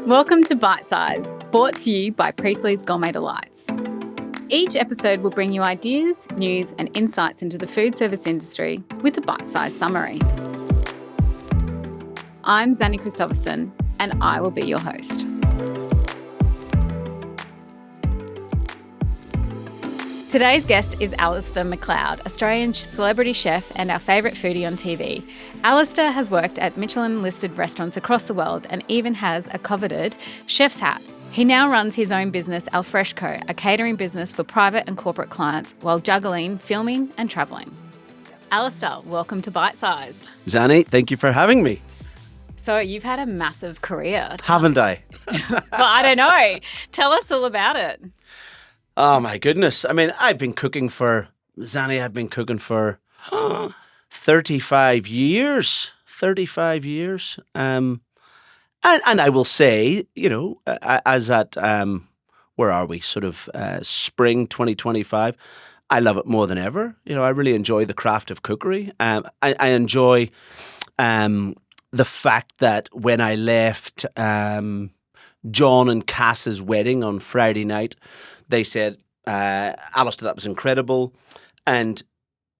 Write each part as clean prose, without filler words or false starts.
Welcome to Bite Size, brought to you by Priestley's Gourmet Delights. Each episode will bring you ideas, news and insights into the food service industry with a bite-sized summary. I'm Xanny Christopherson and I will be your host. Today's guest is Alastair McLeod, Australian celebrity chef and our favourite foodie on TV. Alastair has worked at Michelin-listed restaurants across the world and even has a coveted chef's hat. He now runs his own business, Al Fresco, a catering business for private and corporate clients, while juggling, filming and travelling. Alastair, welcome to Bite Sized. Xanny, thank you for having me. So you've had a massive career. Haven't I? Well, I don't know. Tell us all about it. Oh my goodness. I mean, I've been cooking for 35 years. 35 years. And I will say, you know, as at, where are we? Sort of spring 2025. I love it more than ever. You know, I really enjoy the craft of cookery. I enjoy the fact that when I left John and Cass's wedding on Friday night, they said, Alastair, that was incredible. And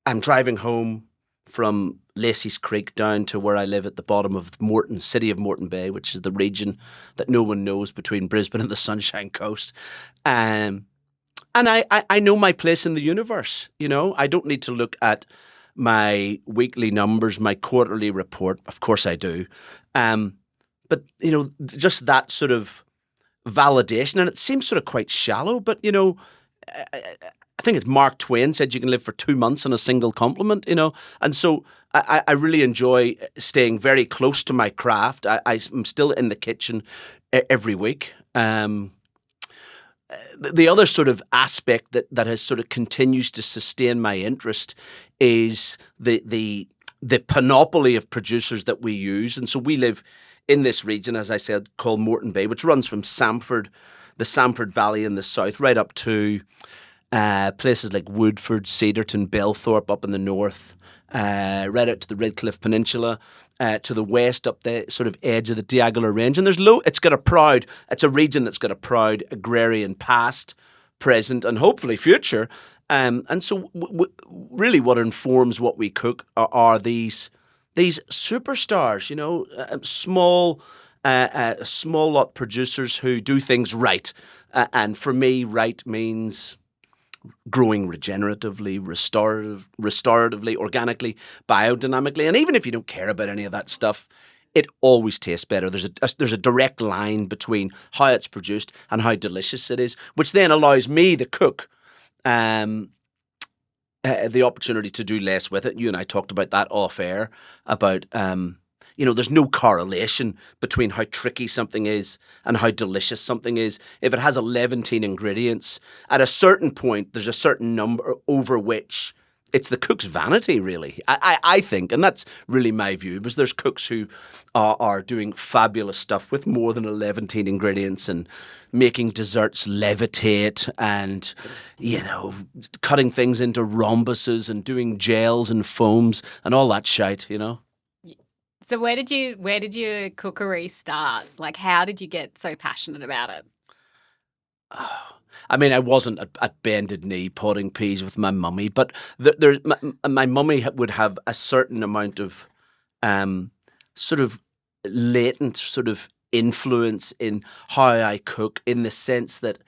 I'm driving home from Lacey's Creek down to where I live at the bottom of Moreton, city of Moreton Bay, which is the region that no one knows between Brisbane and the Sunshine Coast. And I know my place in the universe. You know, I don't need to look at my weekly numbers, my quarterly report. Of course I do. But, you know, just that sort of validation, and it seems sort of quite shallow, but, you know, I think it's Mark Twain said you can live for 2 months on a single compliment, you know, and so I really enjoy staying very close to my craft. I'm still in the kitchen every week. The other sort of aspect that has sort of continues to sustain my interest is the panoply of producers that we use, and so we live in this region, as I said, called Moreton Bay, which runs from Samford, the Samford Valley in the south, right up to places like Woodford, Cedarton, Belthorpe up in the north, right out to the Redcliffe Peninsula, to the west up the sort of edge of the Diaghilev Range. And it's a region that's got a proud agrarian past, present, and hopefully future. And so really what informs what we cook are these superstars, you know, small lot producers who do things right. And for me, right means growing regeneratively, restoratively, organically, biodynamically. And even if you don't care about any of that stuff, it always tastes better. There's a direct line between how it's produced and how delicious it is, which then allows me, the cook, the opportunity to do less with it. You and I talked about that off air, about, you know, there's no correlation between how tricky something is and how delicious something is. If it has 11 ingredients, at a certain point, there's a certain number over which it's the cook's vanity, really. I think, and that's really my view, because there's cooks who are doing fabulous stuff with more than 11 ingredients and making desserts levitate and, you know, cutting things into rhombuses and doing gels and foams and all that shite, you know. So where did your cookery start? Like, how did you get so passionate about it? I mean, I wasn't at bended knee potting peas with my mummy, but my mummy would have a certain amount of sort of latent sort of influence in how I cook, in the sense that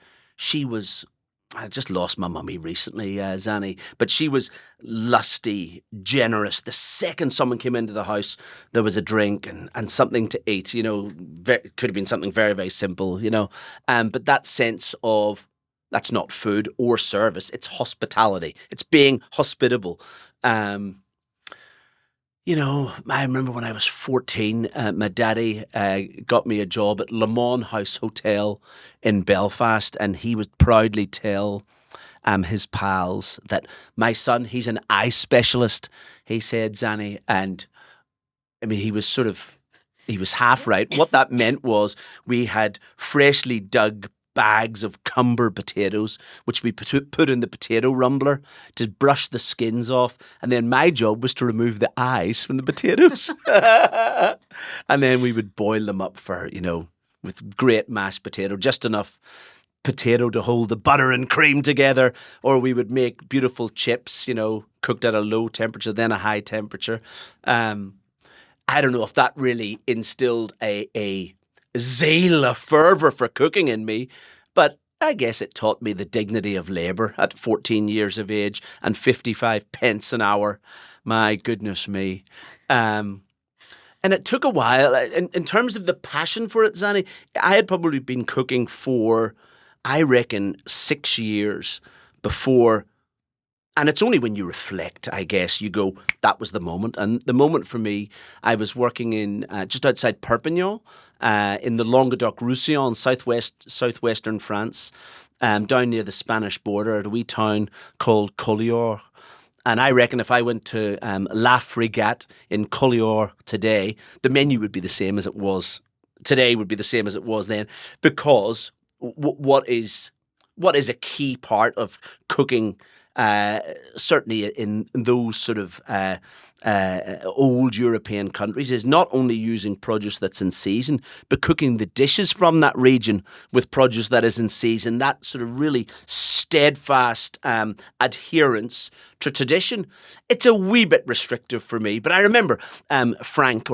I just lost my mummy recently, Xanny, but she was lusty, generous. The second someone came into the house, there was a drink and something to eat, you know, could have been something very, very simple, you know, but that sense of, that's not food or service, it's hospitality. It's being hospitable. You know, I remember when I was 14, my daddy got me a job at Le Mans House Hotel in Belfast, and he would proudly tell his pals that my son, he's an eye specialist, he said, Xanny, and I mean, he was half right. What that meant was we had freshly dug bags of Cumber potatoes, which we put in the potato rumbler to brush the skins off. And then my job was to remove the eyes from the potatoes. And then we would boil them up for, with great mashed potato, just enough potato to hold the butter and cream together, or we would make beautiful chips, cooked at a low temperature, then a high temperature. I don't know if that really instilled a zeal, a fervour for cooking in me, but I guess it taught me the dignity of labour at 14 years of age and 55 pence an hour. My goodness me. And it took a while. In terms of the passion for it, Xanny, I had probably been cooking for, I reckon, 6 years before. And it's only when you reflect, I guess, you go, that was the moment. And the moment for me, I was working in just outside Perpignan, in the Languedoc-Roussillon, southwestern France, down near the Spanish border at a wee town called Collioure. And I reckon if I went to La Frégate in Collioure today, the menu would be the same as it was today, would be the same as it was then, because what is a key part of cooking, certainly in those sort of old European countries, is not only using produce that's in season, but cooking the dishes from that region with produce that is in season. That sort of really steadfast adherence to tradition. It's a wee bit restrictive for me, but I remember Frank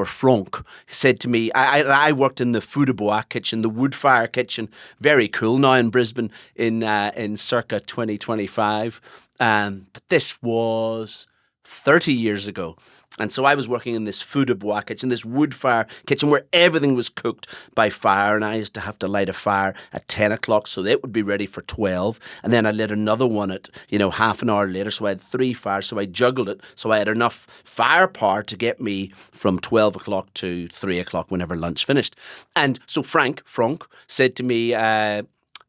said to me, I worked in the feu de bois kitchen, the wood fire kitchen, very cool now in Brisbane in circa 2025. But this was 30 years ago. And so I was working in this feu de bois kitchen, this wood fire kitchen where everything was cooked by fire. And I used to have to light a fire at 10 o'clock so that it would be ready for 12. And then I lit another one at, half an hour later. So I had 3 fires. So I juggled it. So I had enough fire power to get me from 12 o'clock to 3 o'clock whenever lunch finished. And so Frank said to me,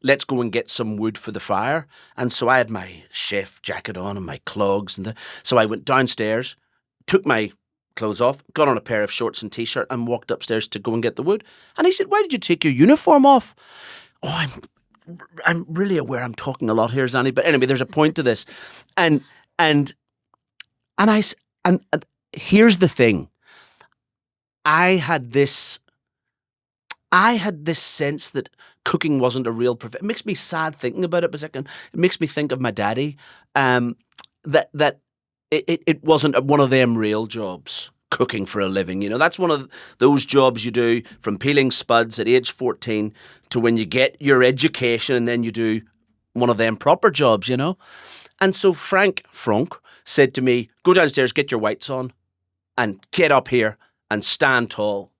let's go and get some wood for the fire. And so I had my chef jacket on and my clogs. So I went downstairs, took my clothes off, got on a pair of shorts and T-shirt and walked upstairs to go and get the wood. And he said, why did you take your uniform off? Oh, I'm really aware I'm talking a lot here, Xanny. But anyway, there's a point to this. And here's the thing. I had this sense that cooking wasn't a real profession. It makes me sad thinking about it, but it makes me think of my daddy. That it wasn't one of them real jobs, cooking for a living. That's one of those jobs you do from peeling spuds at age 14 to when you get your education, and then you do one of them proper jobs. And so Frank said to me, "Go downstairs, get your whites on, and get up here and stand tall."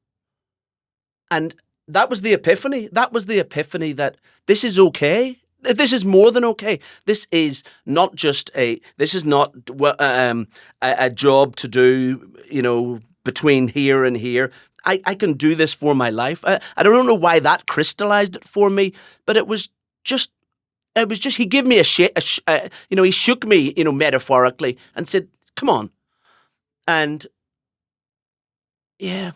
And that was the epiphany. That was the epiphany that this is okay. This is more than okay. This is not a job to do, between here and here. I can do this for my life. I don't know why that crystallized it for me, but it was just he gave me he shook me, metaphorically and said, "Come on." And yeah,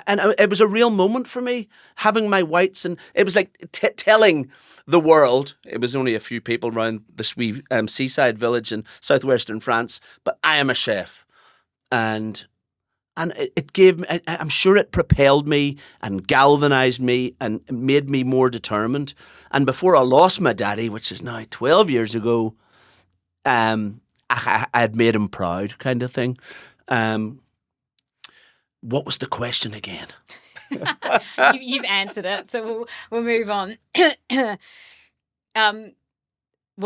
and it was a real moment for me, having my whites, and it was like telling the world. It was only a few people around this wee seaside village in southwestern France, but I am a chef, and it gave me. I'm sure it propelled me and galvanized me and made me more determined. And before I lost my daddy, which is now 12 years ago, I had made him proud, kind of thing. What was the question again? You've answered it, so we'll move on. Well,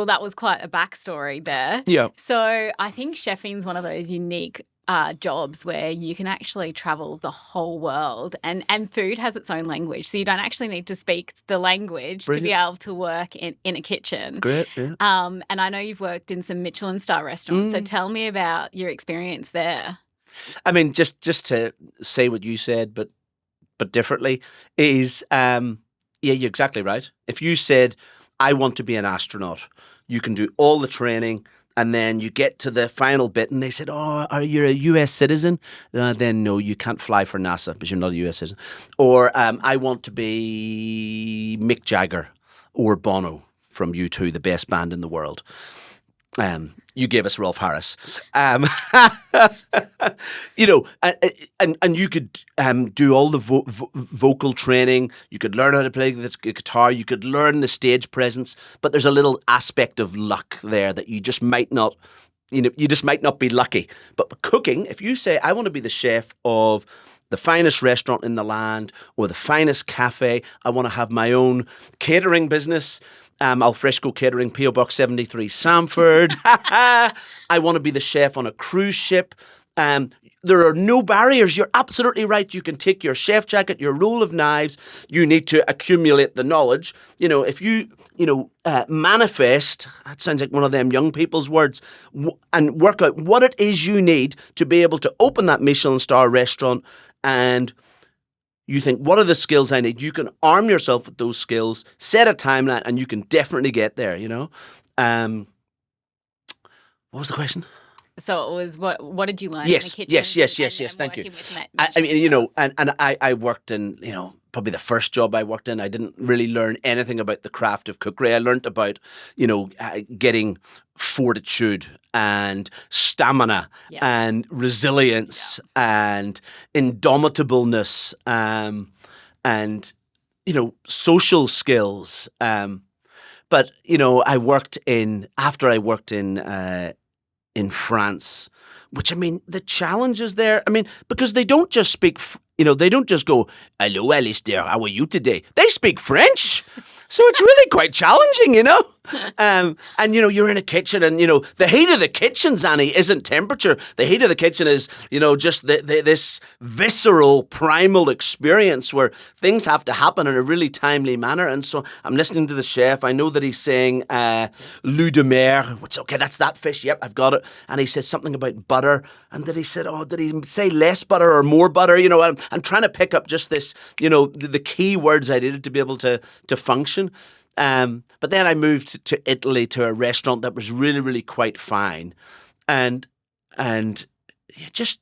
that was quite a backstory there. Yeah. So I think chefing's one of those unique jobs where you can actually travel the whole world, and food has its own language. So you don't actually need to speak the language to be able to work in a kitchen. Great, yeah. And I know you've worked in some Michelin-starred restaurants. So tell me about your experience there. I mean, just to say what you said, but differently, is you're exactly right. If you said, I want to be an astronaut, you can do all the training, and then you get to the final bit and they said, oh, are you a US citizen? Then no, you can't fly for NASA because you're not a US citizen. Or I want to be Mick Jagger or Bono from U2, the best band in the world. You gave us Rolf Harris. You know, and you could do all the vocal training. You could learn how to play the guitar. You could learn the stage presence. But there's a little aspect of luck there that you just might not, you just might not be lucky. But cooking, if you say, I want to be the chef of the finest restaurant in the land or the finest cafe, I want to have my own catering business, Alfresco Catering, P.O. Box 73, Samford. I want to be the chef on a cruise ship. There are no barriers. You're absolutely right. You can take your chef jacket, your roll of knives. You need to accumulate the knowledge. If you manifest, that sounds like one of them young people's words, and work out what it is you need to be able to open that Michelin-star restaurant. And you think, what are the skills I need? You can arm yourself with those skills, set a timeline, and you can definitely get there, What was the question? So it was, what did you learn yes, in the kitchen? Yes, thank you. I worked in, probably the first job I worked in, I didn't really learn anything about the craft of cookery. I learned about, getting fortitude and stamina and resilience and indomitableness and, social skills. But, after I worked in France, which, the challenges there, because they don't just speak, they don't just go, hello, Alastair, how are you today? They speak French. So it's really quite challenging, And, you're in a kitchen and, the heat of the kitchen, Xanny, isn't temperature. The heat of the kitchen is, just this visceral, primal experience where things have to happen in a really timely manner. And so I'm listening to the chef. I know that he's saying loup de mer, which, okay, that's that fish. Yep, I've got it. And he says something about butter. And then he said, did he say less butter or more butter? I'm trying to pick up just this, the key words I needed to be able to function. But then I moved to Italy to a restaurant that was really, really quite fine, and just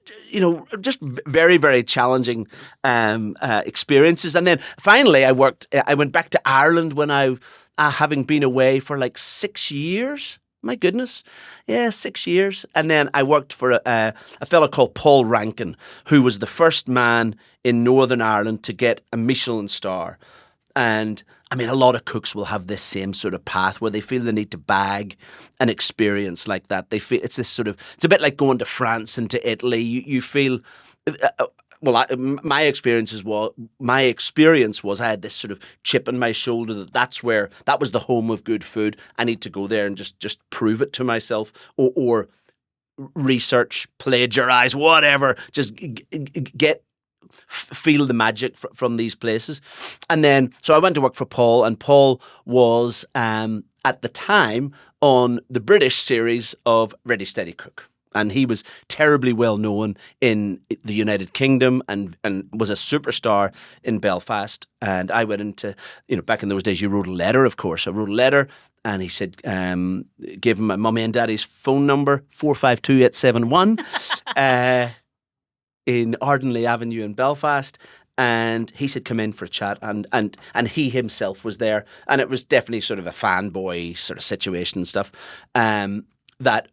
very, very challenging experiences. And then finally, I went back to Ireland when having been away for like 6 years. My goodness. Yeah, 6 years. And then I worked for a fellow called Paul Rankin, who was the first man in Northern Ireland to get a Michelin star. And a lot of cooks will have this same sort of path where they feel the need to bag an experience like that. They feel it's a bit like going to France and to Italy. You feel, my experience was I had this sort of chip on my shoulder that was the home of good food. I need to go there and just prove it to myself or research, plagiarize, whatever. Just feel the magic from these places. And then, so I went to work for Paul, and Paul was, at the time, on the British series of Ready Steady Cook. And he was terribly well known in the United Kingdom and was a superstar in Belfast. And I went into, back in those days, you wrote a letter, of course. I wrote a letter, and he said, gave him my mummy and daddy's phone number, 452871. In Ardinley Avenue in Belfast, and he said come in for a chat, and he himself was there, and it was definitely sort of a fanboy sort of situation and stuff that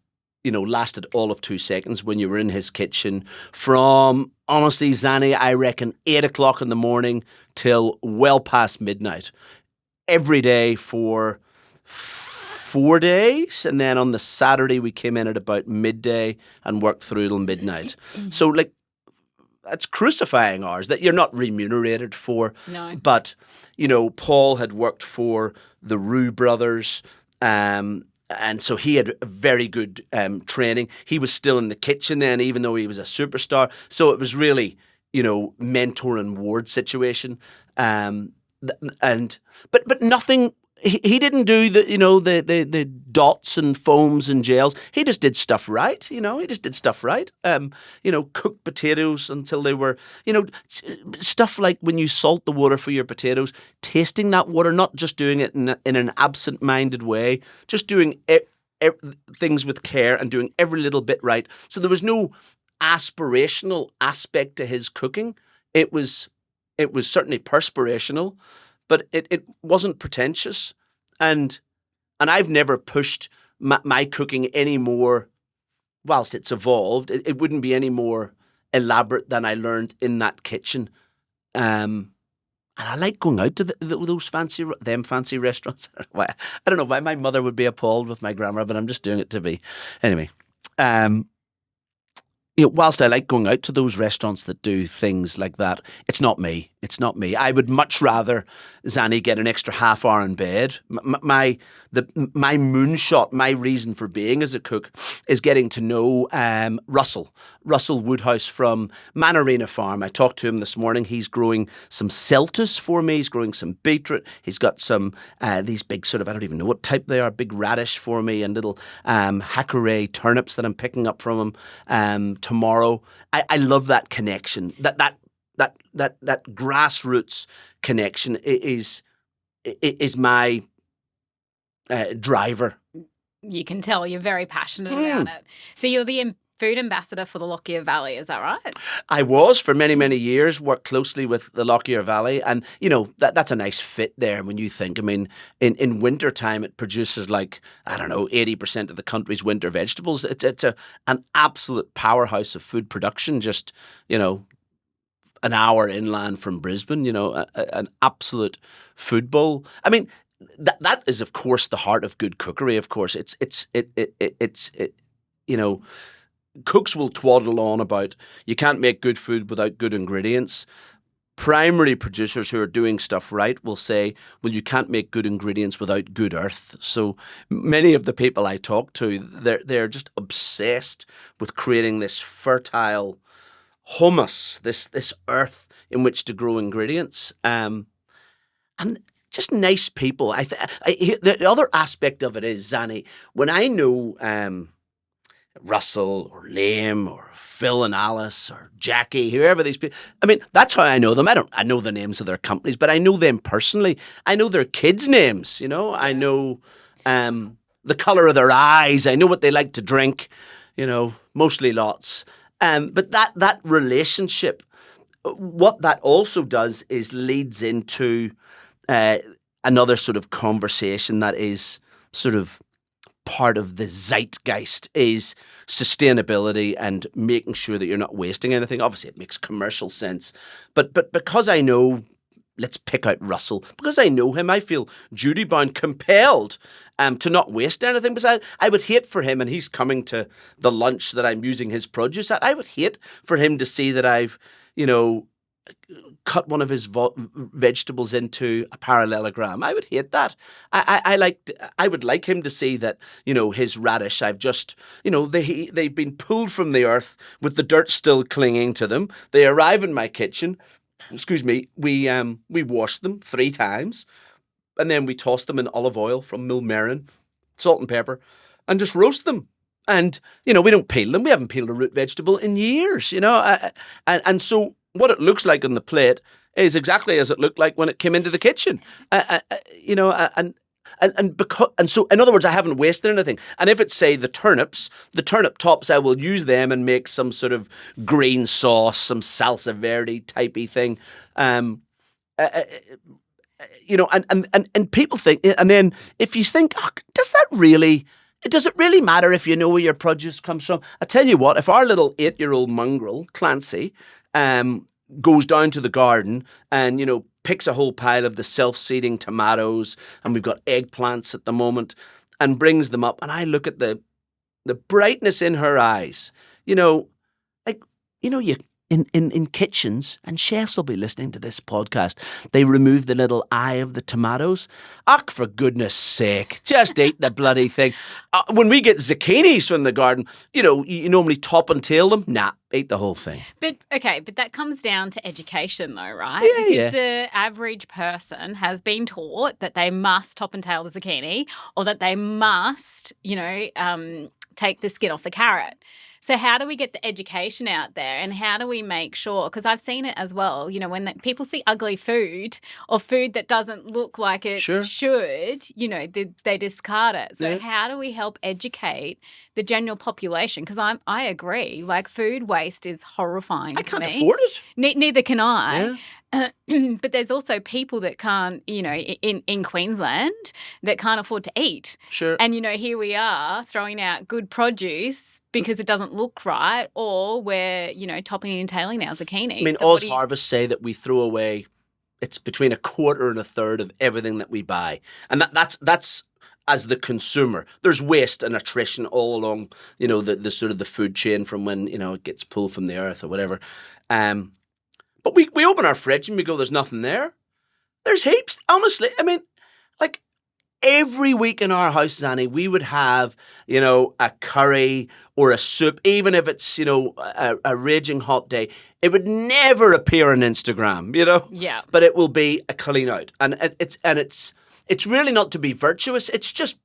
lasted all of 2 seconds when you were in his kitchen from, honestly, Xanny, I reckon 8 o'clock in the morning till well past midnight every day for 4 days, and then on the Saturday we came in at about midday and worked through till midnight. So that's crucifying hours that you're not remunerated for. No. But, Paul had worked for the Roux brothers, and so he had a very good training. He was still in the kitchen then, even though he was a superstar. So it was really, mentor and ward situation. But nothing. He didn't do the dots and foams and gels. He just did stuff right. He just did stuff right. Cooked potatoes until they were, stuff like when you salt the water for your potatoes, tasting that water, not just doing it in an absent-minded way, just doing things with care and doing every little bit right. So there was no aspirational aspect to his cooking. It was certainly perspirational, but it wasn't pretentious. And I've never pushed my cooking anymore, whilst it's evolved, it wouldn't be any more elaborate than I learned in that kitchen. And I like going out to those fancy restaurants. I don't know why my mother would be appalled with my grammar, but I'm just doing it to be. Anyway, whilst I like going out to those restaurants that do things like that, it's not me. It's not me. I would much rather, Xanny, get an extra half hour in bed. My moonshot, my reason for being as a cook is getting to know Russell Woodhouse from Manarina Farm. I talked to him this morning. He's growing some celtus for me. He's growing some beetroot. He's got some these big sort of, I don't even know what type they are, big radish for me, and little hackaree turnips that I'm picking up from him tomorrow. I love that connection. That grassroots connection is my driver. You can tell you're very passionate about it. So you're the food ambassador for the Lockyer Valley, is that right? I was for many, many years, worked closely with the Lockyer Valley. And, that's a nice fit there when you think. I mean, in winter time, it produces 80% of the country's winter vegetables. It's an absolute powerhouse of food production, just, an hour inland from Brisbane, an absolute food bowl. I mean, that is, of course, the heart of good cookery. Of course, it's cooks will twaddle on about you can't make good food without good ingredients. Primary producers who are doing stuff right will say, well, you can't make good ingredients without good earth. So many of the people I talk to, they're just obsessed with creating this fertile humus, this earth in which to grow ingredients, and just nice people. The other aspect of it is, Xanny, when I know Russell or Liam or Phil and Alice or Jackie, whoever these people, I mean, that's how I know them. I know the names of their companies, but I know them personally. I know their kids' names. I know the colour of their eyes. I know what they like to drink. Mostly lots. But that relationship, what that also does is leads into another sort of conversation that is sort of part of the zeitgeist, is sustainability and making sure that you're not wasting anything. Obviously, it makes commercial sense. But because I know, let's pick out Russell, because I know him, I feel duty-bound, compelled to not waste anything. Because I would hate for him, and he's coming to the lunch that I'm using his produce at, I would hate for him to see that I've, cut one of his vegetables into a parallelogram. I would hate that. I would like him to see that, his radish, I've just, they've been pulled from the earth with the dirt still clinging to them. They arrive in my kitchen. Excuse me, we wash them 3 times, and then we toss them in olive oil from Milmerin, salt and pepper, and just roast them. And, we don't peel them. We haven't peeled a root vegetable in years, and so what it looks like on the plate is exactly as it looked like when it came into the kitchen, and so, in other words, I haven't wasted anything. And if it's, say, the turnip tops, I will use them and make some sort of green sauce, some salsa verde typey thing. And people think, and then if you think, does it really matter if you know where your produce comes from? I tell you what, if our little 8-year-old mongrel, Clancy, goes down to the garden and, picks a whole pile of the self-seeding tomatoes, and we've got eggplants at the moment, and brings them up, and I look at the brightness in her eyes, you in kitchens, and chefs will be listening to this podcast, they remove the little eye of the tomatoes. For goodness sake, just eat the bloody thing. When we get zucchinis from the garden, you normally top and tail them. Nah, eat the whole thing. But that comes down to education though, right? Yeah, because the average person has been taught that they must top and tail the zucchini, or that they must, take the skin off the carrot. So how do we get the education out there, and how do we make sure, because I've seen it as well, when people see ugly food or food that doesn't look like it should, they discard it. So how do we help educate the general population? Because I agree, food waste is horrifying to me. I can't afford it. Neither can I. But there's also people that can't, in Queensland that can't afford to eat. Sure. And, here we are throwing out good produce because it doesn't look right, or we're, topping and tailing now zucchini. I mean, So Oz Harvest say that we throw away, it's between a quarter and a third of everything that we buy. And that's as the consumer. There's waste and attrition all along, the sort of the food chain from when, it gets pulled from the earth or whatever. But we open our fridge and we go, there's nothing there. There's heaps. Honestly, I mean, like every week in our house, Xanny, we would have, a curry or a soup, even if it's, a raging hot day. It would never appear on Instagram, Yeah. But it will be a clean out. And it's really not to be virtuous. It's just,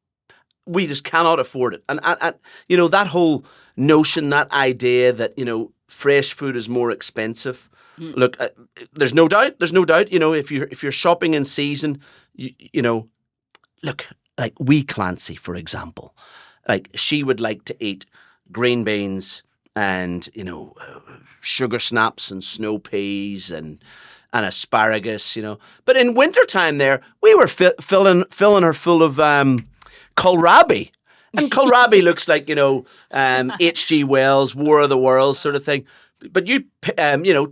we just cannot afford it. And that whole notion, that idea that, fresh food is more expensive. Look, there's no doubt, if you're shopping in season, look, like wee Clancy, for example, like she would like to eat green beans and, sugar snaps and snow peas and asparagus, But in wintertime there, we were filling her full of kohlrabi. And kohlrabi looks like, H.G. Wells, War of the Worlds sort of thing. But you,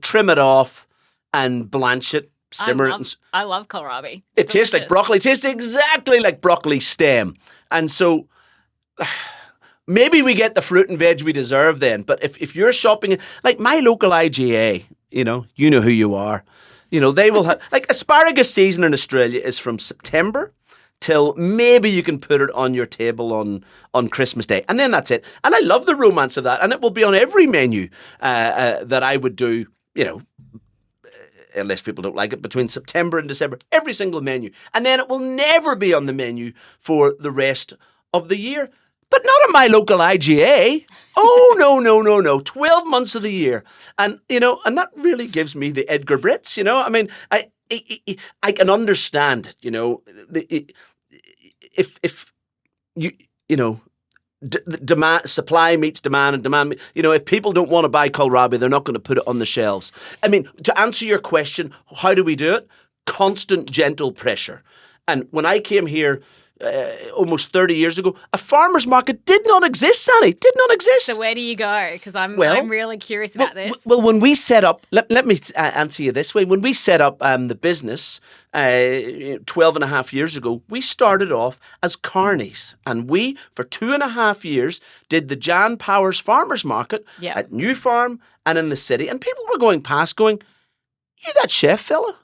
trim it off and blanch it, simmer it. I love kohlrabi. It tastes like broccoli. It tastes exactly like broccoli stem. And so maybe we get the fruit and veg we deserve then. But if you're shopping, like my local IGA, you know who you are. They will have, like asparagus season in Australia is from September till maybe you can put it on your table on Christmas Day. And then that's it. And I love the romance of that. And it will be on every menu that I would do, unless people don't like it, between September and December, every single menu. And then it will never be on the menu for the rest of the year. But not at my local IGA. Oh, no. 12 months of the year. And, and that really gives me the Edgar Brits, I mean, I can understand, if demand, supply meets demand and demand, if people don't want to buy kohlrabi, they're not going to put it on the shelves. I mean, to answer your question, how do we do it? Constant, gentle pressure. And when I came here almost 30 years ago, a farmer's market did not exist, Sally. Did not exist. So where do you go? Because I'm really curious about this. Well, when we set up, let me answer you this way. When we set up the business 12 and a half years ago, we started off as carnies. And we, for 2.5 years, did the Jan Powers Farmers Market at New Farm and in the city. And people were going past going, you that chef fella?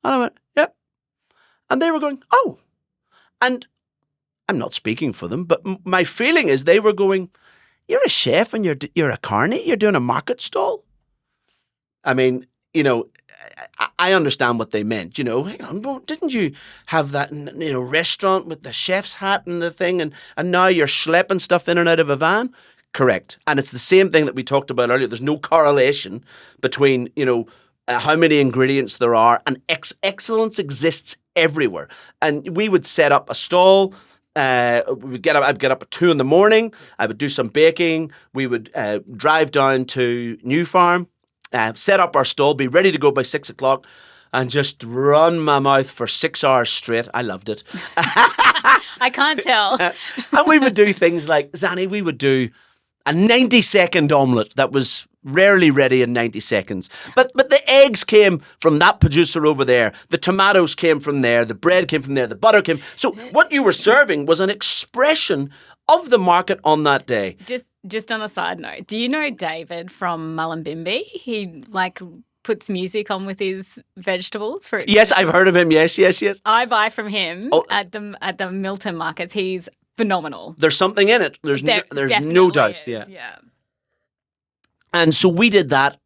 And I went, yep. And they were going, oh. And I'm not speaking for them, but my feeling is they were going, you're a chef and you're a carny? You're doing a market stall? I mean, I understand what they meant, hang on, didn't you have that, restaurant with the chef's hat and the thing, and now you're schlepping stuff in and out of a van? Correct. And it's the same thing that we talked about earlier. There's no correlation between, how many ingredients there are, and excellence exists everywhere. And we would set up a stall. I'd get up at 2 a.m. I would do some baking. We would drive down to New Farm, set up our stall, be ready to go by 6 o'clock, and just run my mouth for 6 hours straight. I loved it. I can't tell. And we would do things like, Xanny, we would do a 90-second omelette that was rarely ready in 90 seconds. But the eggs came from that producer over there. The tomatoes came from there. The bread came from there. The butter came. So what you were serving was an expression of the market on that day. Just on a side note, do you know David from Mullumbimby? He puts music on with his vegetables. Yes, I've heard of him. Yes. I buy from him at the Milton markets. He's phenomenal. There's something in it. There's no doubt. Yeah. And so we did that,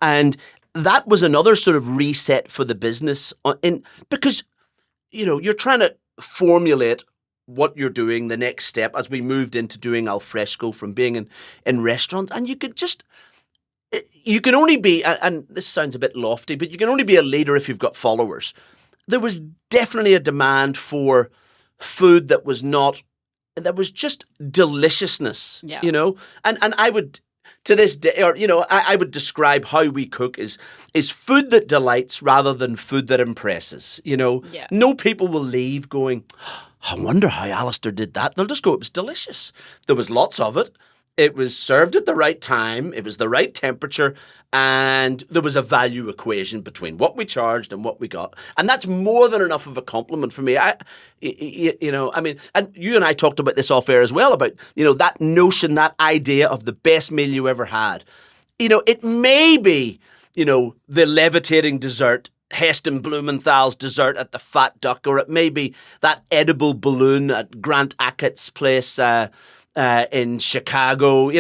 and that was another sort of reset for the business. Because, you're trying to formulate what you're doing, the next step, as we moved into doing al fresco from being in restaurants. And you can only be, and this sounds a bit lofty, but you can only be a leader if you've got followers. There was definitely a demand for food that was just deliciousness, and I would to this day, or I would describe how we cook is food that delights rather than food that impresses. No people will leave going, I wonder how Alastair did that. They'll just go, it was delicious. There was lots of it. It was served at the right time. It was the right temperature. And there was a value equation between what we charged and what we got. And that's more than enough of a compliment for me. And you and I talked about this off air as well, about, that notion, that idea of the best meal you ever had. It may be, the levitating dessert, Heston Blumenthal's dessert at the Fat Duck, or it may be that edible balloon at Grant Achat's place in Chicago,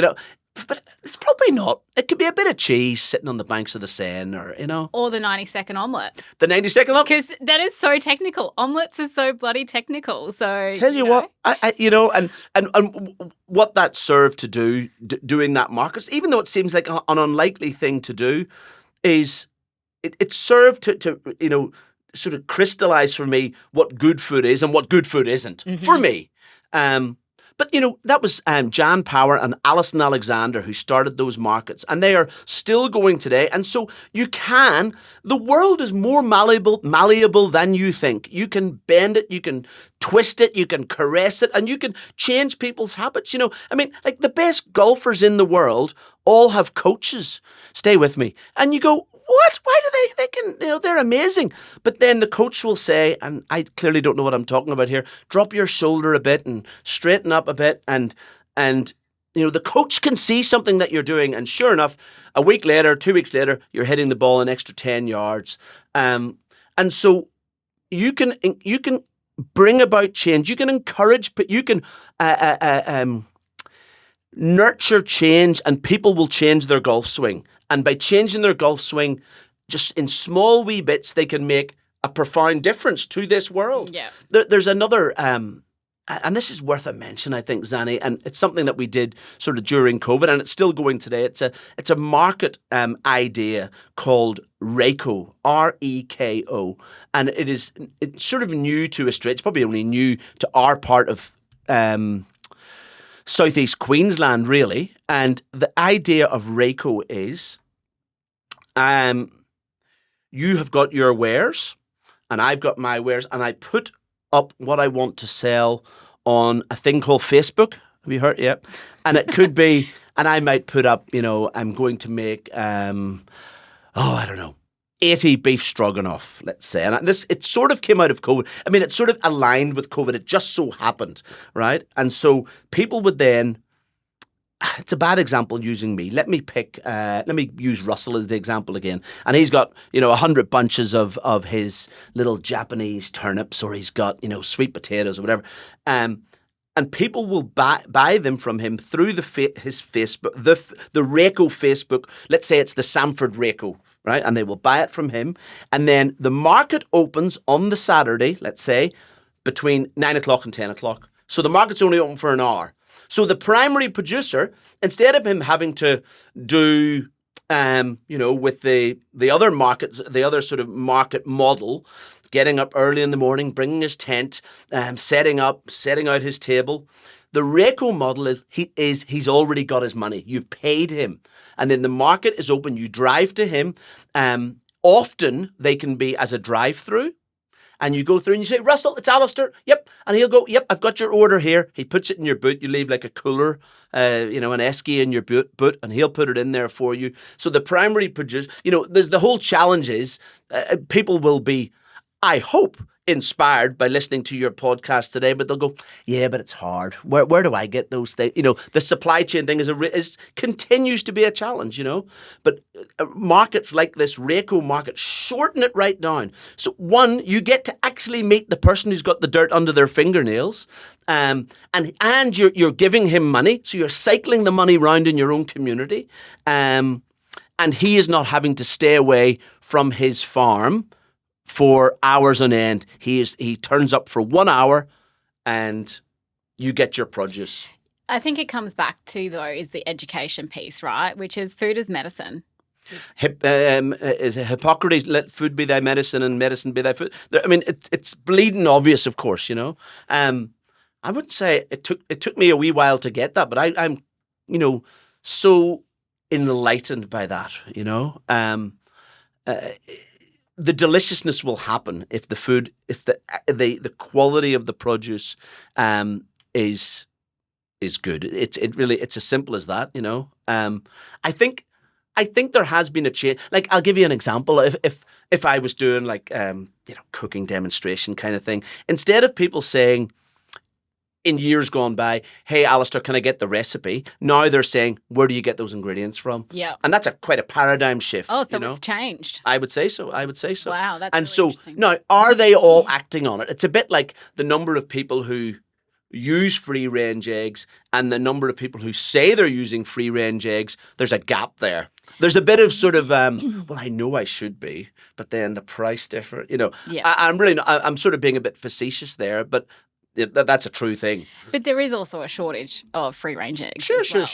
but it's probably not. It could be a bit of cheese sitting on the banks of the Seine, or or the 90-second omelette. The 90-second omelette, because that is so technical. Omelettes are so bloody technical. So tell you what, and what that served to do, doing that, Marcus, even though it seems like an unlikely thing to do, is it served to sort of crystallize for me what good food is and what good food isn't for me. But, that was Jan Power and Alison Alexander who started those markets, and they are still going today. And so the world is more malleable than you think. You can bend it, you can twist it, you can caress it, and you can change people's habits. Like the best golfers in the world all have coaches. Stay with me. And you go, what? Why do they can, they're amazing. But then the coach will say, and I clearly don't know what I'm talking about here, drop your shoulder a bit and straighten up a bit. And the coach can see something that you're doing. And sure enough, a week later, 2 weeks later, you're hitting the ball an extra 10 yards. And so you can bring about change. You can encourage, but you can nurture change, and people will change their golf swing. And by changing their golf swing, just in small wee bits, they can make a profound difference to this world. Yeah. There's another, and this is worth a mention, I think, Xanny, and it's something that we did sort of during COVID, and it's still going today. It's a market idea called Reko, R-E-K-O, and it's sort of new to Australia. It's probably only new to our part of Southeast Queensland, really. And the idea of Reko is you have got your wares and I've got my wares, and I put up what I want to sell on a thing called Facebook. Have you heard? Yeah. And it could be, and I might put up, I'm going to make, I don't know, 80 beef stroganoff, let's say. And it sort of came out of COVID. It sort of aligned with COVID. It just so happened, right? And so people would then, it's a bad example using me. Let me use Russell as the example again. And he's got, 100 bunches of his little Japanese turnips, or he's got, sweet potatoes or whatever. And people will buy them from him through his Facebook, the Reko Facebook. Let's say it's the Samford Reko, right? And they will buy it from him. And then the market opens on the Saturday, let's say, between 9 o'clock and 10 o'clock. So the market's only open for an hour. So the primary producer, instead of him having to do, with the other markets, the other sort of market model, getting up early in the morning, bringing his tent, setting out his table, the Reko model is he's already got his money. You've paid him. And then the market is open. You drive to him. Often they can be as a drive-through. And you go through and you say, Russell, it's Alastair. Yep. And he'll go, yep, I've got your order here. He puts it in your boot. You leave like a cooler, an esky in your boot, and he'll put it in there for you. So the primary producer, there's the whole challenge is people will be, I hope, inspired by listening to your podcast today, but they'll go, yeah, but it's hard. Where do I get those things? The supply chain thing continues to be a challenge, but markets like this Reko market shorten it right down. So one, you get to actually meet the person who's got the dirt under their fingernails, and you're giving him money. So you're cycling the money around in your own community, and he is not having to stay away from his farm for hours on end. He turns up for 1 hour and you get your produce. I think it comes back to, though, is the education piece, right? Which is food is medicine. Is Hippocrates, let food be thy medicine and medicine be thy food. It's bleeding obvious, of course, I wouldn't say it took me a wee while to get that, but I'm so enlightened by that, the deliciousness will happen if the food, if the quality of the produce is good. It's as simple as that, I think there has been a change. Like, I'll give you an example. If I was doing like cooking demonstration kind of thing, instead of people saying in years gone by, "Hey, Alastair, can I get the recipe?" Now they're saying, "Where do you get those ingredients from?" Yeah. And that's quite a paradigm shift. Oh, so it's changed. I would say so. Wow, that's and really so interesting. now, are they all acting on it? It's a bit like the number of people who use free-range eggs and the number of people who say they're using free-range eggs. There's a gap there. There's a bit of sort of, well, I know I should be, but then the price differ. Yeah. I'm really not, I'm sort of being a bit facetious there, but that's a true thing. But there is also a shortage of free-range eggs. Sure. So,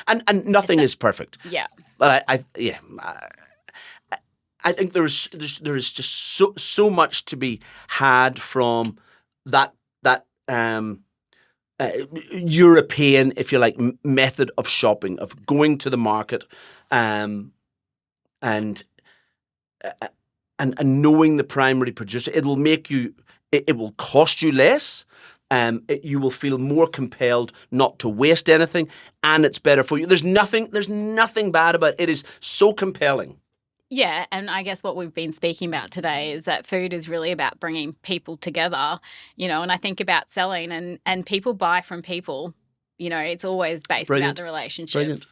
And nothing is perfect. Yeah. But I think there is just so much to be had from that European, if you like, method of shopping, of going to the market, and knowing the primary producer. It will make you. It will cost you less. You will feel more compelled not to waste anything, and it's better for you. There's nothing bad about it. It is so compelling. Yeah, and I guess what we've been speaking about today is that food is really about bringing people together, and I think about selling and people buy from people. It's always based about the relationships.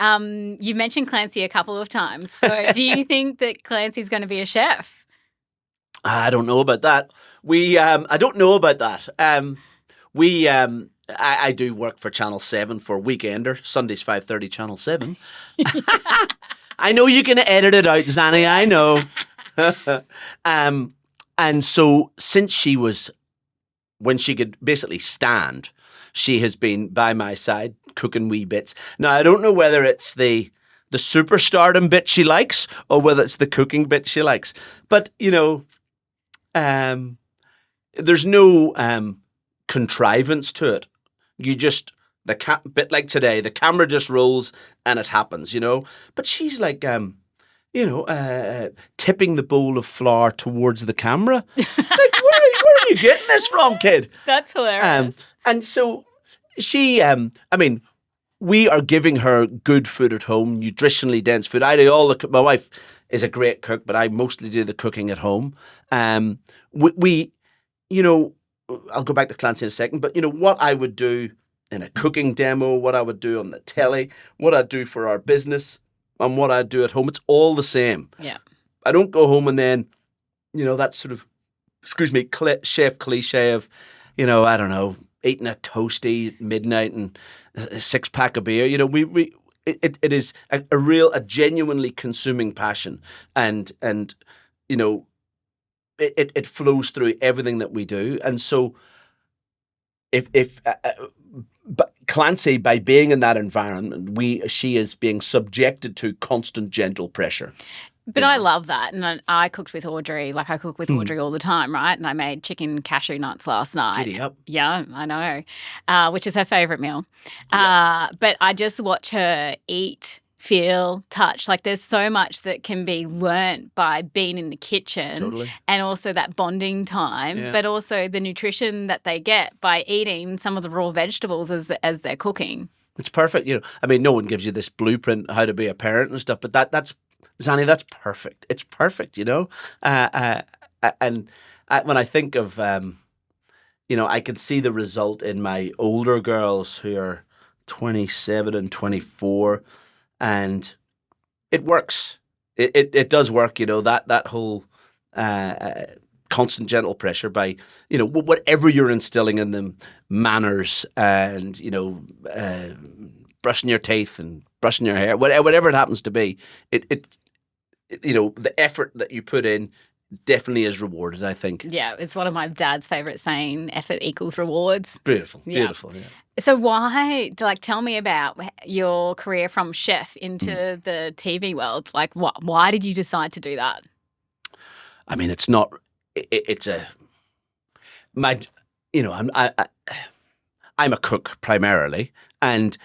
Brilliant. You mentioned Clancy a couple of times. So do you think that Clancy's going to be a chef? I don't know about that. I don't know about that. I do work for Channel 7 for Weekender, Sundays 5:30, Channel 7. I know you can edit it out, Xanny, I know. And so since when she could basically stand, she has been by my side cooking wee bits. Now, I don't know whether it's the superstardom bit she likes or whether it's the cooking bit she likes. But, there's no contrivance to it. You just, bit like today, the camera just rolls and it happens, But she's like, tipping the bowl of flour towards the camera. It's like, where are you getting this from, kid? That's hilarious. And so she, we are giving her good food at home, nutritionally dense food. I do all my wife is a great cook, but I mostly do the cooking at home. We I'll go back to Clancy in a second, but what I would do in a cooking demo, what I would do on the telly, what I do for our business, and what I do at home, it's all the same. Yeah. I don't go home and then, that sort of, chef cliche of, I don't know, eating a toasty at midnight and a 6-pack of beer. It is a genuinely consuming passion, and it flows through everything that we do. And so but Clancy, by being in that environment, she is being subjected to constant gentle pressure. But I love that. And I cooked with Audrey, like I cook with Audrey all the time, right? And I made chicken cashew nuts last night. Giddy up. Yeah, I know, which is her favourite meal. But I just watch her eat, feel, touch. Like there's so much that can be learnt by being in the kitchen. Totally. And also that bonding time, but also the nutrition that they get by eating some of the raw vegetables as they're cooking. It's perfect. No one gives you this blueprint how to be a parent and stuff, but that's Xanny, that's perfect. It's perfect, and when I think of, I can see the result in my older girls who are 27 and 24, and it works. It does work, that whole constant gentle pressure by, whatever you're instilling in them, manners and, brushing your teeth and brushing your hair, whatever it happens to be, the effort that you put in definitely is rewarded, I think. Yeah, it's one of my dad's favourite saying, effort equals rewards. Beautiful. Yeah. So tell me about your career from chef into the TV world. Like, why did you decide to do that? I mean, it's not, it's I'm a cook primarily, and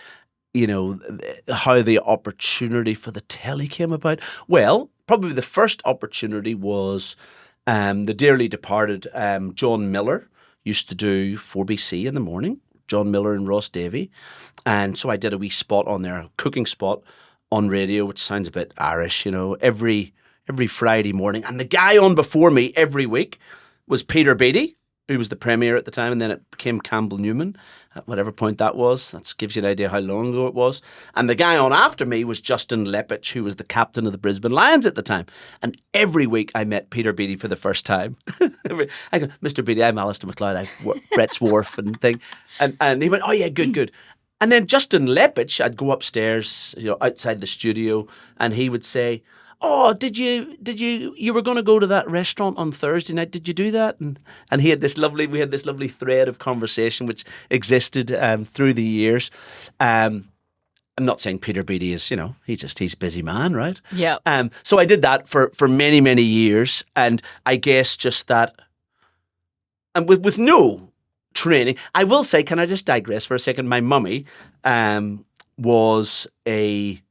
how the opportunity for the telly came about. Well, probably the first opportunity was the dearly departed John Miller used to do 4BC in the morning, John Miller and Ross Davey. And so I did a wee spot on there, a cooking spot on radio, which sounds a bit Irish, every Friday morning. And the guy on before me every week was Peter Beattie, who was the Premier at the time, and then it became Campbell Newman at whatever point that was. That gives you an idea how long ago it was. And the guy on after me was Justin Lepich, who was the captain of the Brisbane Lions at the time. And every week I met Peter Beattie for the first time. I go, Mr. Beattie, I'm Alastair McLeod, I work Brett's Wharf and thing. And he went, oh yeah, good. And then Justin Lepich, I'd go upstairs, outside the studio, and he would say, oh, you were going to go to that restaurant on Thursday night. Did you do that? And we had this lovely thread of conversation which existed through the years. I'm not saying Peter Beattie is, he's a busy man, right? Yeah. So I did that for many, many years. And I guess just that, and with no training, I will say, can I just digress for a second? My mummy was a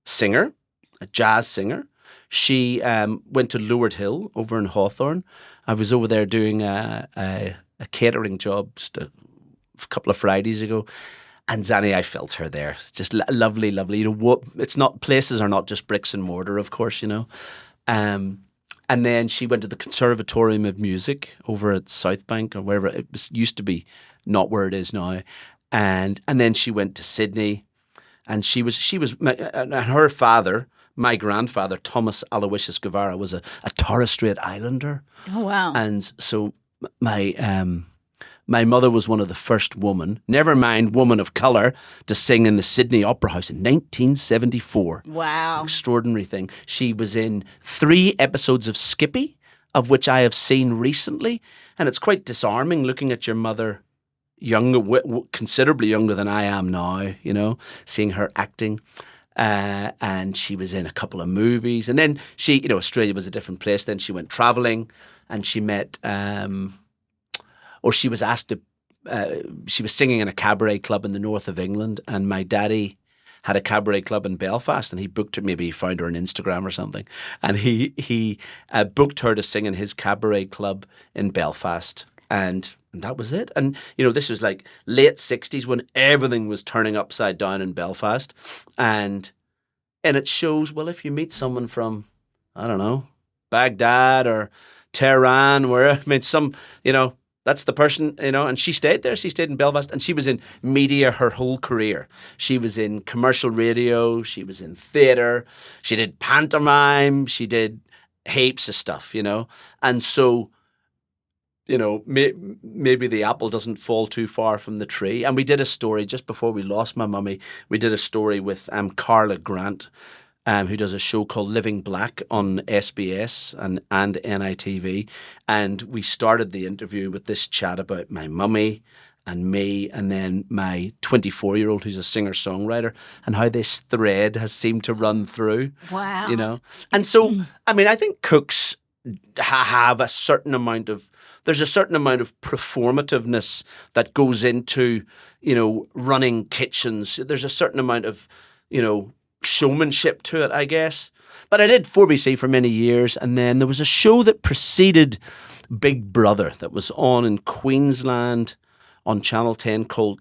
singer, a jazz singer. She went to Lourdes Hill over in Hawthorne. I was over there doing a catering job just a couple of Fridays ago. And Xanny, I felt her there. It's just lovely. Places are not just bricks and mortar, of course, And then she went to the Conservatorium of Music over at South Bank or wherever it used to be, not where it is now. And then she went to Sydney, and and her father, my grandfather, Thomas Aloysius Guevara, was a Torres Strait Islander. Oh, wow. And so my mother was one of the first women of colour, to sing in the Sydney Opera House in 1974. Wow. Extraordinary thing. She was in 3 episodes of Skippy, of which I have seen recently. And it's quite disarming looking at your mother considerably younger than I am now, seeing her acting. And she was in a couple of movies. And then she, Australia was a different place. Then she went travelling, and she met, she was asked to, she was singing in a cabaret club in the north of England. And my daddy had a cabaret club in Belfast, and he booked her, maybe he found her on Instagram or something. And he booked her to sing in his cabaret club in Belfast. And that was it. And, this was like late 60s when everything was turning upside down in Belfast. And it shows, well, if you meet someone from, I don't know, Baghdad or Tehran, that's the person, and she stayed there. She stayed in Belfast, and she was in media her whole career. She was in commercial radio. She was in theatre. She did pantomime. She did heaps of stuff, And so, maybe the apple doesn't fall too far from the tree. And we did a story just before we lost my mummy. We did a story with Carla Grant, who does a show called Living Black on SBS and NITV. And we started the interview with this chat about my mummy and me, and then my 24-year-old who's a singer-songwriter, and how this thread has seemed to run through. Wow. And so, I think cooks have a certain amount of, there's a certain amount of performativeness that goes into, running kitchens. There's a certain amount of, showmanship to it, I guess. But I did 4BC for many years, and then there was a show that preceded Big Brother that was on in Queensland on Channel 10 called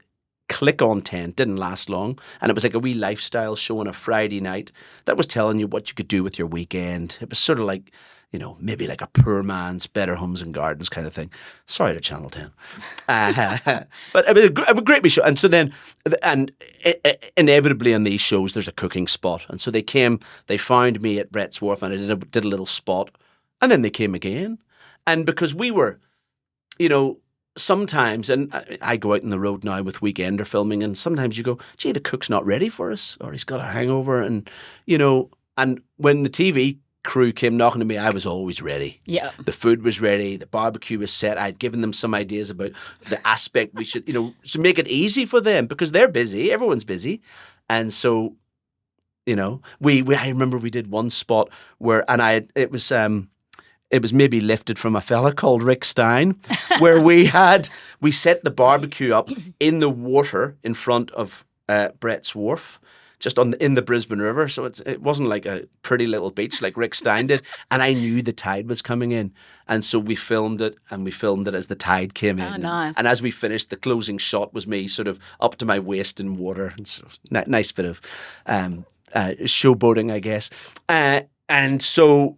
Click on 10. Didn't last long, and it was like a wee lifestyle show on a Friday night that was telling you what you could do with your weekend. It was sort of like, maybe like a poor man's Better Homes and Gardens kind of thing. Sorry to Channel 10. But it was a great wee show. And so then, inevitably in these shows, there's a cooking spot. And so they found me at Brett's Wharf, and I did a little spot. And then they came again. And because we were, sometimes, and I go out on the road now with Weekender filming, and sometimes you go, gee, the cook's not ready for us, or he's got a hangover. And, and when the TV crew came knocking to me, I was always ready. Yeah. The food was ready. The barbecue was set. I'd given them some ideas about the aspect we should, to make it easy for them, because they're busy. Everyone's busy. And so, I remember we did one spot where, and it was maybe lifted from a fella called Rick Stein, where we set the barbecue up in the water in front of Brett's Wharf, just in the Brisbane River. So it wasn't like a pretty little beach like Rick Stein did. And I knew the tide was coming in. And so we filmed it as the tide came in. Oh, nice. And as we finished, the closing shot was me sort of up to my waist in water. And so nice bit of showboating, I guess. And so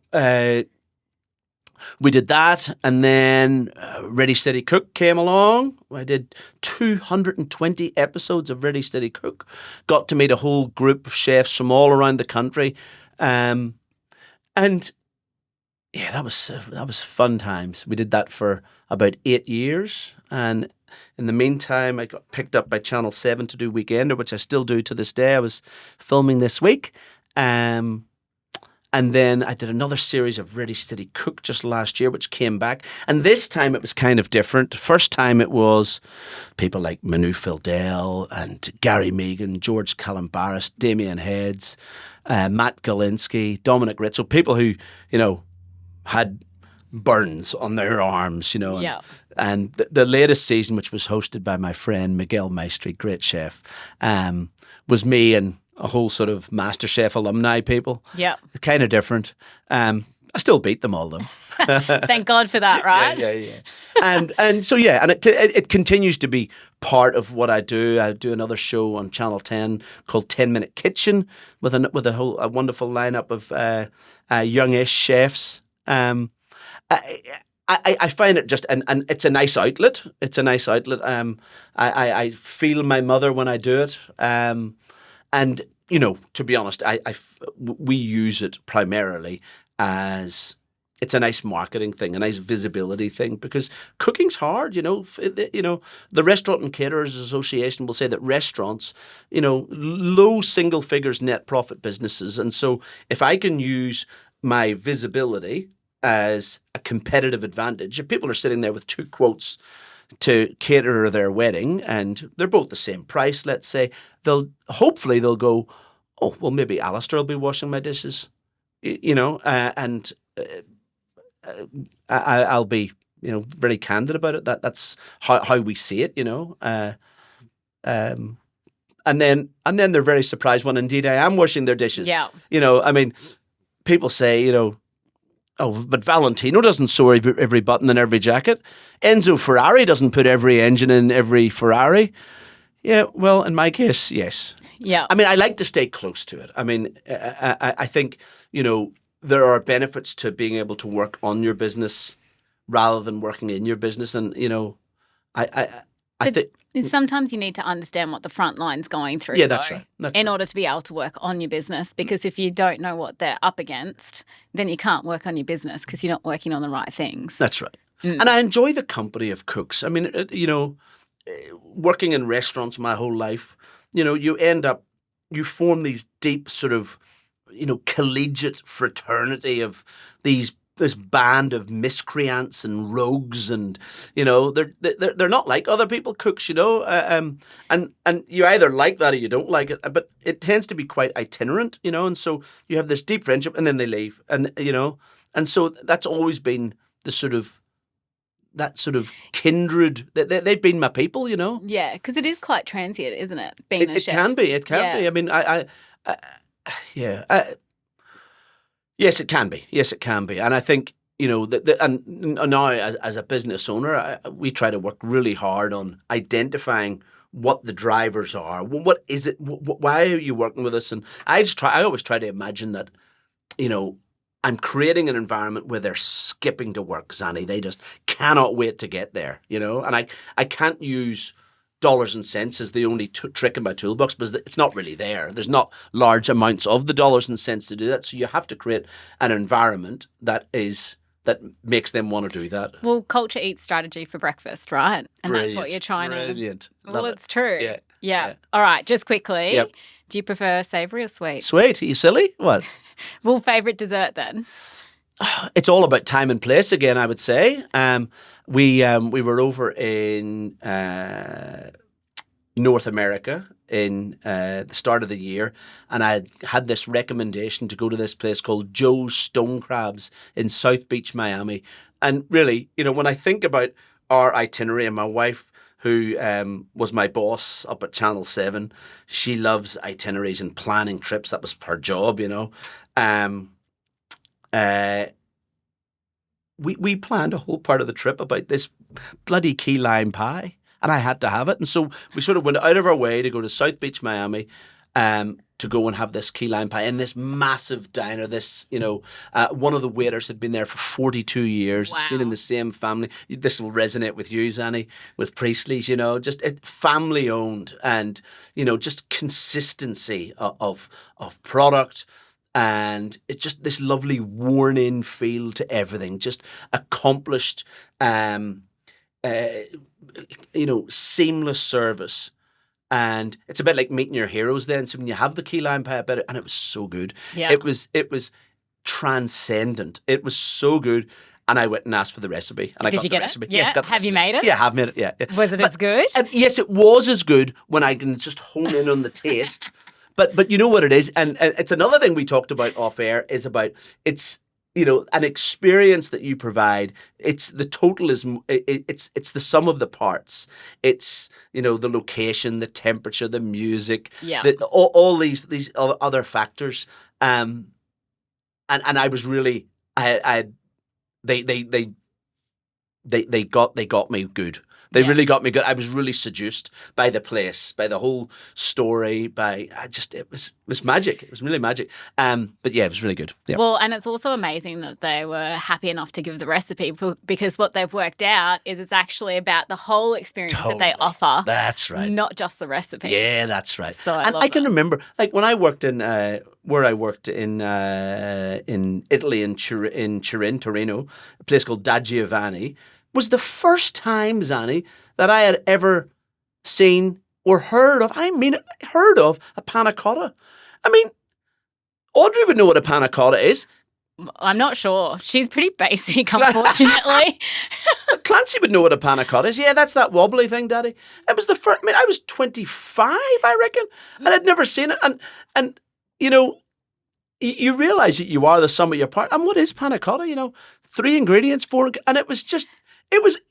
we did that, and then Ready Steady Cook came along. I did 220 episodes of Ready Steady Cook. Got to meet a whole group of chefs from all around the country, and yeah, that was fun times. We did that for about 8 years, and in the meantime, I got picked up by Channel 7 to do Weekender, which I still do to this day. I was filming this week. And then I did another series of Ready Steady Cook just last year, which came back. And this time it was kind of different. The first time it was people like Manu Fildel and Gary Megan, George Calumbaris, Damien Heads, Matt Galinsky, Dominic Rizzo, people who, had burns on their arms, Yeah. And the latest season, which was hosted by my friend Miguel Maestri, great chef, was me and a whole sort of MasterChef alumni people. Yeah. Kind of different. I still beat them all, though. Thank God for that, right? Yeah. And so, yeah, and it continues to be part of what I do. I do another show on Channel 10 called 10 Minute Kitchen with a wonderful lineup of youngish chefs. I find it just, and it's a nice outlet. It's a nice outlet. I feel my mother when I do it. And, to be honest, we use it primarily as it's a nice marketing thing, a nice visibility thing, because cooking's hard, The Restaurant and Caterers Association will say that restaurants, low single figures net profit businesses. And so if I can use my visibility as a competitive advantage, if people are sitting there with 2 quotes to cater their wedding and they're both the same price, let's say, hopefully they'll go, oh, well, maybe Alastair will be washing my dishes, and I'll be, very candid about it. That's how we see it, and then they're very surprised when indeed I am washing their dishes. Yeah. People say, oh, but Valentino doesn't sew every button in every jacket. Enzo Ferrari doesn't put every engine in every Ferrari. Yeah, well, in my case, yes. Yeah. I like to stay close to it. I think, there are benefits to being able to work on your business rather than working in your business. And, I think sometimes you need to understand what the front line's going through. Yeah, that's right. In order to be able to work on your business, because if you don't know what they're up against, then you can't work on your business because you're not working on the right things. That's right. And I enjoy the company of cooks. Working in restaurants my whole life, you form these deep sort of, collegiate fraternity of this band of miscreants and rogues, and they're not like other people cooks, and you either like that or you don't like it, but it tends to be quite itinerant, and so you have this deep friendship and then they leave, and and so that's always been that sort of kindred. They've been my people, Yeah, because it is quite transient, isn't it? Being a chef. It can be. Yes, it can be. Yes, it can be. And I think, and now as a business owner, we try to work really hard on identifying what the drivers are. What is it? Why are you working with us? And I always try to imagine that, I'm creating an environment where they're skipping to work, Xanny. They just cannot wait to get there, And I can't use dollars and cents as the only trick in my toolbox, because it's not really there. There's not large amounts of the dollars and cents to do that. So you have to create an environment that makes them want to do that. Well, culture eats strategy for breakfast, right? And Brilliant. That's what you're trying to. Brilliant. Well, it's true. Yeah. All right, just quickly. Yep. Do you prefer savoury or sweet? Sweet. Are you silly? What? Well, favourite dessert then? It's all about time and place again, I would say. We were over in North America in the start of the year, and I had this recommendation to go to this place called Joe's Stone Crabs in South Beach, Miami. And really, when I think about our itinerary, and my wife who was my boss up at Channel 7. She loves itineraries and planning trips. That was her job, you know. We planned a whole part of the trip about this bloody key lime pie, and I had to have it. And so we sort of went out of our way to go to South Beach, Miami, to go and have this key lime pie in this massive diner. This, you know, one of the waiters had been there for 42 years. Wow. It's been in the same family. This will resonate with you, Xanny, with Priestley's, you know, just family owned, and, you know, just consistency of product. And it's just this lovely worn in feel to everything, just accomplished, you know, seamless service. And it's a bit like meeting your heroes then. So when you have the key lime pie about it, and it was so good. Yeah. It was transcendent. It was so good. And I went and asked for the recipe. And I got you the get recipe. it? Yeah. got the Have you recipe. made it? Yeah, I have made it. Yeah. Was it as good? Yes, it was as good when I can just hone in on the taste. But you know what it is, and it's another thing we talked about off air, is about it's, you know, an experience that you provide. It's the total is it's the sum of the parts. It's, you know, the location, the temperature, the music, all these other factors. And I was really they got me good. They really got me good. I was really seduced by the place, by the whole story, it was magic. It was really magic. But yeah, it was really good. Yeah. Well, and it's also amazing that they were happy enough to give the recipe, because what they've worked out is it's actually about the whole experience that they offer. That's right. Not just the recipe. Yeah, that's right. So I can remember, like, when I worked in where I worked in Italy, in Turin, Torino, a place called Da Giovanni, was the first time, Xanny, that I had ever seen or heard of, heard of a panna cotta. I mean, Audrey would know what a panna cotta is. I'm not sure. She's pretty basic, unfortunately. Clancy would know what a panna cotta is. Yeah, that's that wobbly thing, Daddy. It was the first, I mean, I was 25, I reckon, and I'd never seen it. And you know, you realise that you are the sum of your parts. And what is panna cotta? You know, 3 ingredients, 4, and it was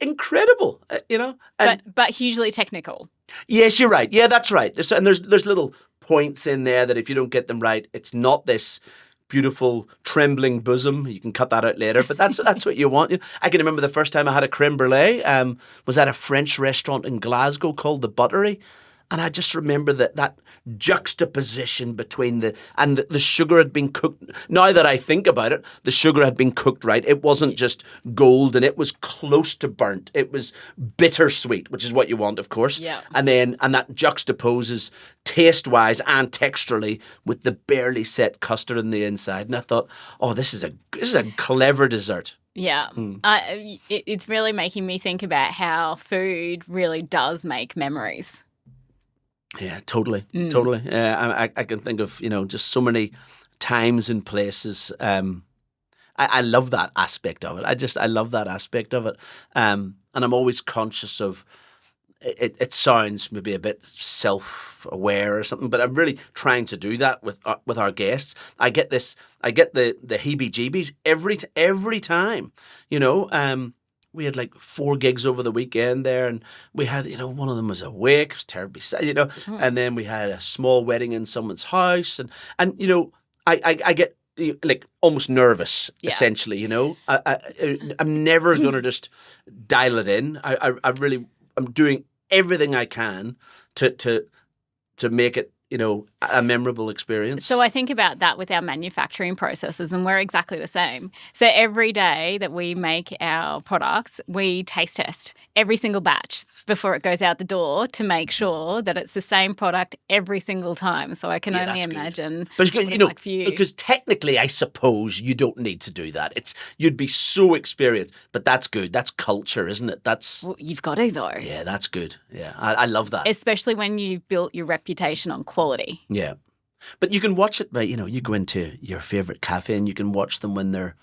incredible, you know. But hugely technical. Yes, you're right. Yeah, that's right. And there's little points in there that if you don't get them right, it's not this beautiful trembling bosom. You can cut that out later, but that's what you want. I can remember the first time I had a creme brulee was at a French restaurant in Glasgow called the Buttery. And I just remember that juxtaposition between the sugar had been cooked. Now that I think about it, the sugar had been cooked right. It wasn't just golden. It was close to burnt. It was bittersweet, which is what you want, of course. Yeah. And that juxtaposes taste-wise and texturally with the barely set custard on the inside. And I thought, oh, this is a clever dessert. Yeah. It's really making me think about how food really does make memories. Yeah, totally. I can think of, you know, just so many times and places. I love that aspect of it. I love that aspect of it. And I'm always conscious of it. Sounds maybe a bit self-aware or something, but I'm really trying to do that with our guests. I get the heebie-jeebies every time, you know. We had like 4 gigs over the weekend there, and we had, you know, one of them was a wake, it was terribly sad, you know, and then we had a small wedding in someone's house, and you know, I get like almost nervous, essentially, you know. I'm never going to just dial it in. I'm doing everything I can to make it, you know, a memorable experience. So I think about that with our manufacturing processes, and we're exactly the same. So every day that we make our products, we taste test every single batch before it goes out the door to make sure that it's the same product every single time. So I can only imagine what it's like for you. Because technically, I suppose you don't need to do that. You'd be so experienced, but that's good. That's culture, isn't it? Well, you've got to, though. Yeah, that's good. Yeah, I love that. Especially when you've built your reputation on quality. Yeah. But you can watch it by, you know, you go into your favourite cafe and you can watch them when they're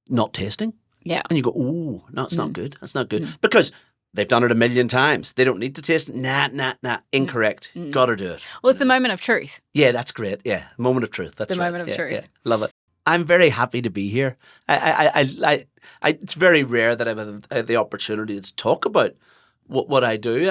not tasting. Yeah. And you go, oh, no, it's not good. That's not good. Because they've done it a million times. They don't need to taste it. Nah. Incorrect. Got to do it. Well, it's the moment of truth. Yeah, that's great. Yeah, moment of truth. That's the moment of truth. Yeah. Love it. I'm very happy to be here. It's very rare that I have the opportunity to talk about what I do,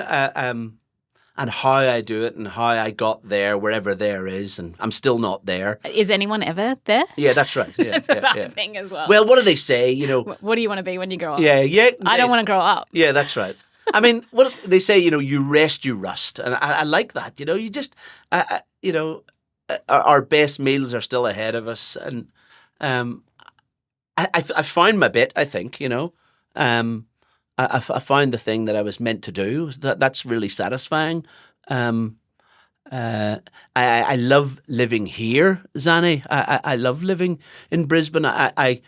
and how I do it, and how I got there, wherever there is, and I'm still not there. Is anyone ever there? Yeah, that's right. Yeah, That's another thing as well. Well, what do they say? What do you want to be when you grow up? Yeah. I don't want to grow up. Yeah, that's right. I mean, what they say, you rest, you rust, and I like that. You just, our best meals are still ahead of us, and I found my bit. I think I found the thing that I was meant to do. That's really satisfying. I love living here, Xanny. I love living in Brisbane. I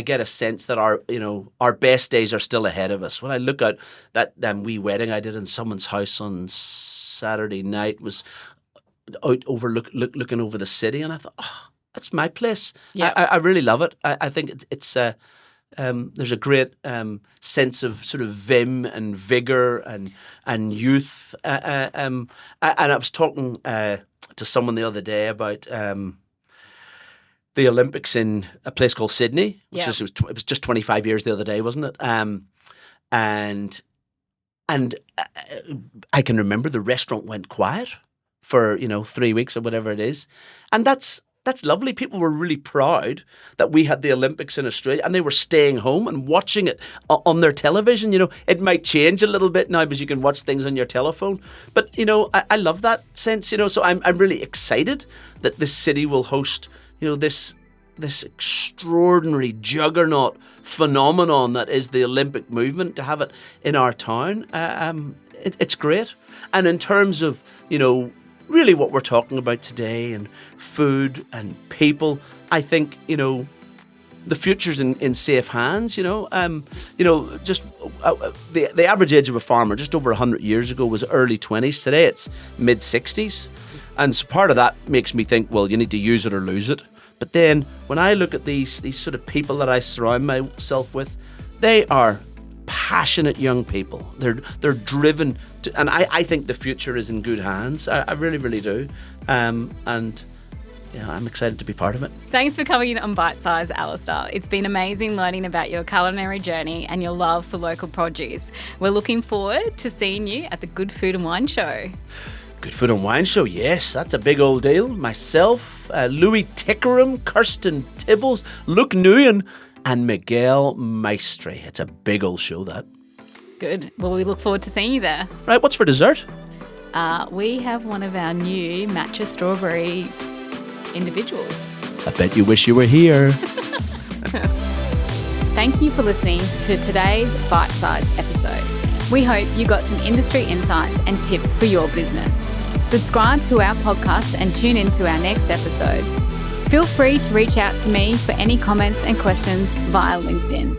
get a sense that our best days are still ahead of us. When I look at that wee wedding I did in someone's house on Saturday night, was out looking over the city, and I thought, oh, that's my place. Yeah. I really love it. I think it's there's a great sense of sort of vim and vigor and youth. And I was talking to someone the other day about the Olympics in a place called Sydney, which it was just 25 years the other day, wasn't it? And I can remember the restaurant went quiet for 3 weeks or whatever it is, and that's lovely. People were really proud that we had the Olympics in Australia, and they were staying home and watching it on their television. It might change a little bit now because you can watch things on your telephone, but I love that sense. So I'm really excited that this city will host this extraordinary juggernaut phenomenon that is the Olympic movement, to have it in our town. It's great. And in terms of really what we're talking about today, and food and people, I think the future's in safe hands. Just the average age of a farmer just over 100 years ago was early 20s. Today it's mid 60s, and so part of that makes me think, well, you need to use it or lose it. But then when I look at these sort of people that I surround myself with, they are passionate young people. They're driven to, and I think the future is in good hands. I really, really do. And I'm excited to be part of it. Thanks for coming in on Bite Size, Alastair. It's been amazing learning about your culinary journey and your love for local produce. We're looking forward to seeing you at the Good Food and Wine Show. Good Food and Wine Show, yes, that's a big old deal. Myself, Louis Tickerham, Kirsten Tibbles, Luke Nguyen, and Miguel Maestri. It's a big old show, that. Good. Well, we look forward to seeing you there. Right, what's for dessert? We have one of our new matcha strawberry individuals. I bet you wish you were here. Thank you for listening to today's bite-sized episode. We hope you got some industry insights and tips for your business. Subscribe to our podcast and tune in to our next episode. Feel free to reach out to me for any comments and questions via LinkedIn.